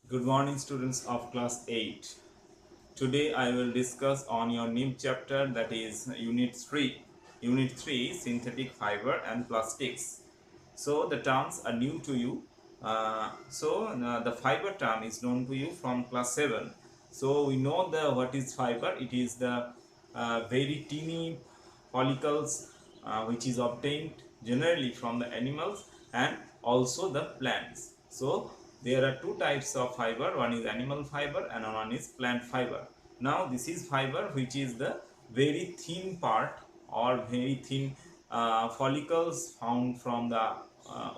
Good morning, students of class 8. Today I will discuss on your new chapter, that is unit 3 synthetic fiber and plastics. So the terms are new to you. The fiber term is known to you from class 7. So we know the what is fiber. It is the very teeny follicles which is obtained generally from the animals and also the plants. So there are two types of fiber, one is animal fiber and one is plant fiber. Now this is fiber which is the very thin part or very thin follicles found from the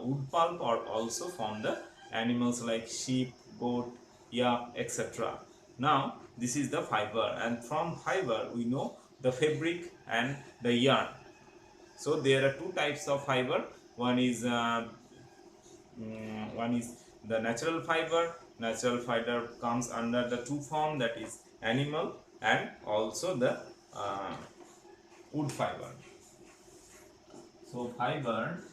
wood pulp or also from the animals like sheep, goat, yak, etc. Now this is the fiber, and from fiber we know the fabric and the yarn. So there are two types of fiber. One is the natural fiber. Natural fiber comes under the two form, that is animal and also the uh, wood fiber. So fiber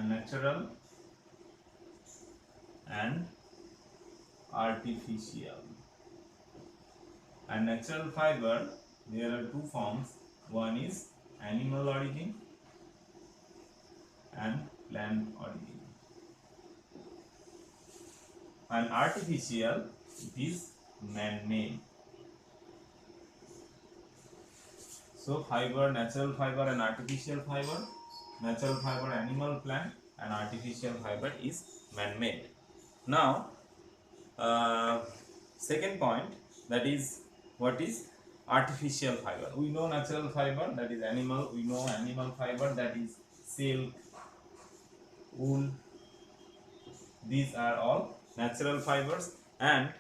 natural and artificial. And natural fiber, there are two forms. One is animal origin and plant origin. And artificial, it is man-made. So fiber, natural fiber and artificial fiber. Natural fiber, animal, plant, and artificial fiber is man-made. Now, uh, second point, that is what is artificial fiber. We know natural fiber, that is animal. We know animal fiber, that is silk, wool. These are all natural fibers. And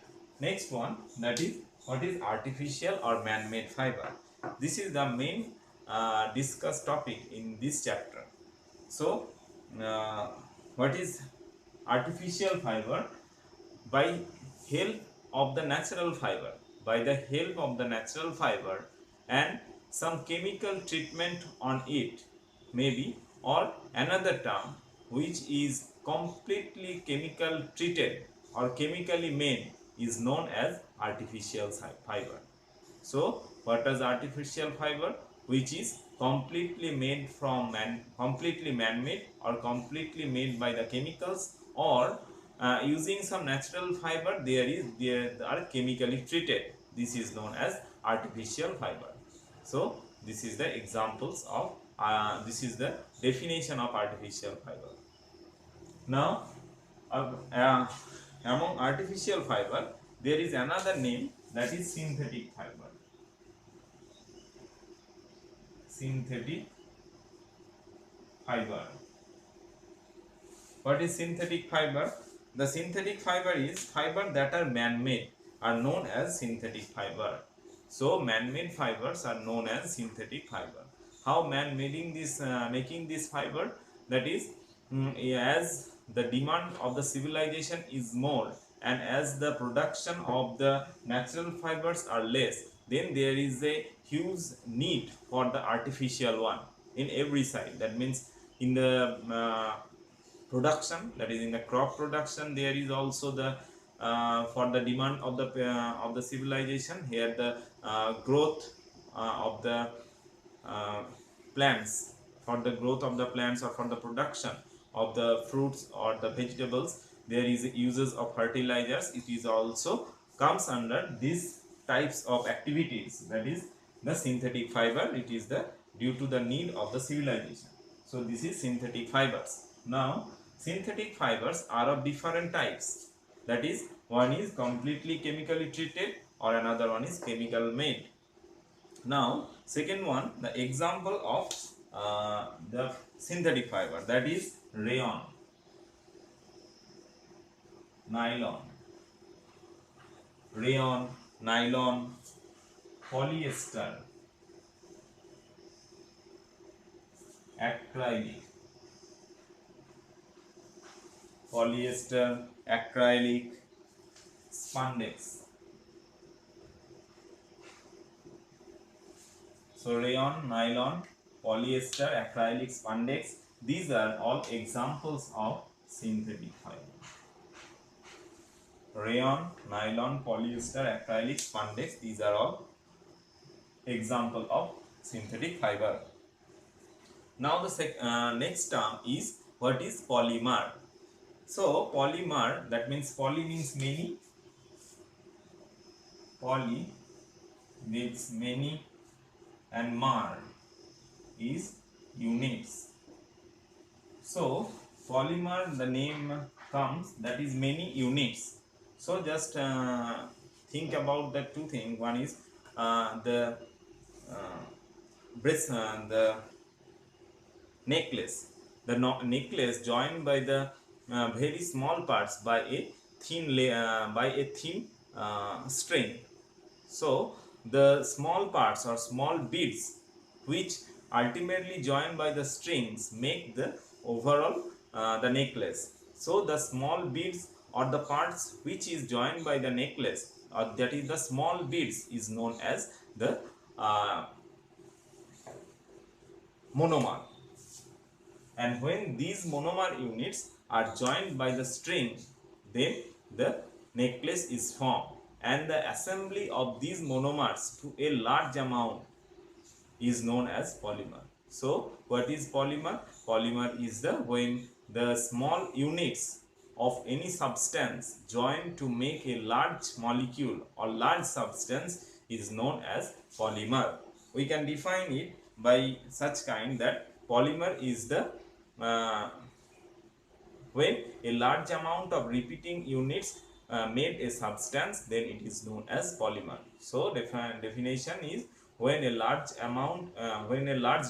next one, that is what is artificial or man-made fiber. This is the main discussed topic in this chapter. So uh, what is artificial fiber? By help of the natural fiber, by the help of the natural fiber and some chemical treatment on it, maybe, or another term which is completely chemical treated or chemically made is known as artificial fiber. So what is artificial fiber? Which is completely made from completely man-made or completely made by the chemicals, or using some natural fiber, they are chemically treated. This is known as artificial fiber. So this is the examples of this is the definition of artificial fiber. Now among artificial fiber, there is another name, that is synthetic fiber. Synthetic fiber. What is synthetic fiber? The synthetic fiber is fiber that are man-made are known as synthetic fiber. So man-made fibers are known as synthetic fiber. How man-making this making this fiber? That is, as the demand of the civilization is more and as the production of the natural fibers are less, then there is a huge need for the artificial one in every side. That means in the production, that is in the crop production, there is also the for the demand of the civilization. Here the growth of the uh, plants, for the growth of the plants or for the production of the fruits or the vegetables, there is uses of fertilizers. It is also comes under these types of activities, that is the synthetic fiber. It is the due to the need of the civilization. So this is synthetic fibers. Now synthetic fibers are of different types, that is one is completely chemically treated or another one is chemical made. Now second one, the example of the synthetic fiber, that is rayon, nylon, rayon, nylon, polyester, acrylic, polyester, acrylic, spandex. So rayon, nylon, polyester, acrylic, spandex, these are all examples of synthetic fiber. Rayon, nylon, polyester, acrylic, spandex, these are all example of synthetic fiber. Now the next term is what is polymer. So polymer, that means poly means many, poly means many, and mer is units. So polymer, the name comes, that is many units. So just think about the two things. One is the the necklace. The necklace joined by the very small parts by a thin string. So the small parts or small beads which ultimately joined by the strings make the overall the necklace. So the small beads or the parts which is joined by the necklace, or that is the small beads, is known as the monomer. And when these monomer units are joined by the string, then the necklace is formed, and the assembly of these monomers to a large amount is known as polymer. So what is polymer? Polymer is the when the small units of any substance join to make a large molecule or large substance is known as polymer. We can define it by such kind that polymer is the when a large amount of repeating units made a substance, then it is known as polymer. So definition is when a large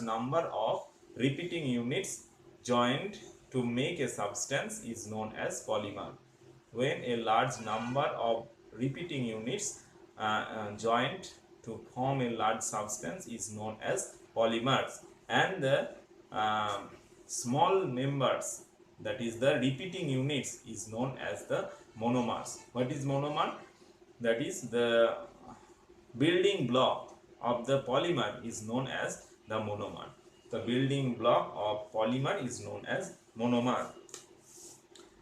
number of repeating units joined to make a substance is known as polymer. When a large number of repeating units joined to form a large substance is known as polymers, and the small members, that is the repeating units, is known as the monomers. What is monomer? That is the building block of the polymer is known as the monomer. The building block of polymer is known as monomer.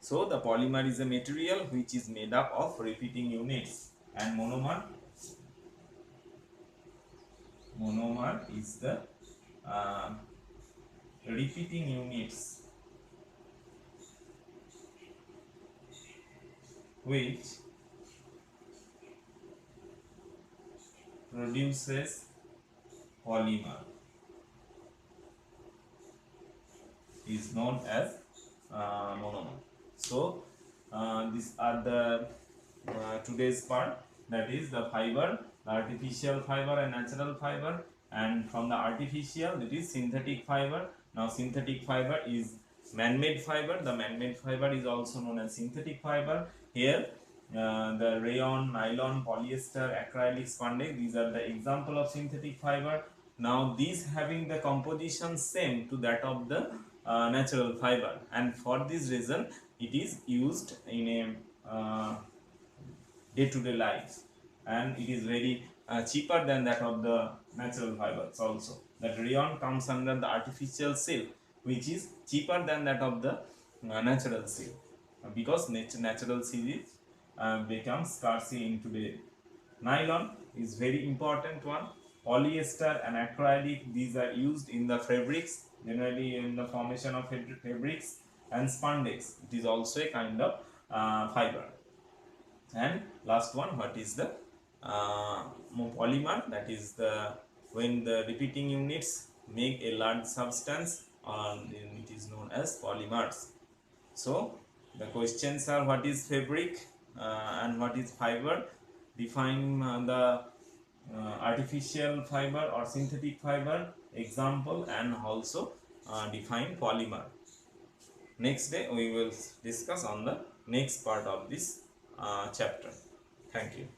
So the polymer is a material which is made up of repeating units, and monomer is the repeating units which produces polymer, is known as monomer. So these are the today's part, that is the fiber, the artificial fiber and natural fiber. And from the artificial, it is synthetic fiber. Now synthetic fiber is man-made fiber. The man-made fiber is also known as synthetic fiber. Here the rayon, nylon, polyester, acrylic, spandex, these are the example of synthetic fiber. Now these having the composition same to that of the natural fiber, and for this reason it is used in a day-to-day life, and it is very cheaper than that of the natural fibers also. That rayon comes under the artificial silk, which is cheaper than that of the natural silk, because natural silk is becomes scarce in today. Nylon is very important one. Polyester and acrylic, these are used in the fabrics, generally in the formation of fabrics. And spandex, it is also a kind of fiber. And last one, what is the polymer? That is the when the repeating units make a large substance, it is known as polymers. So the questions are, what is fabric and what is fiber? Define the artificial fiber or synthetic fiber example, and also define polymer. Next day we will discuss on the next part of this chapter. Thank you.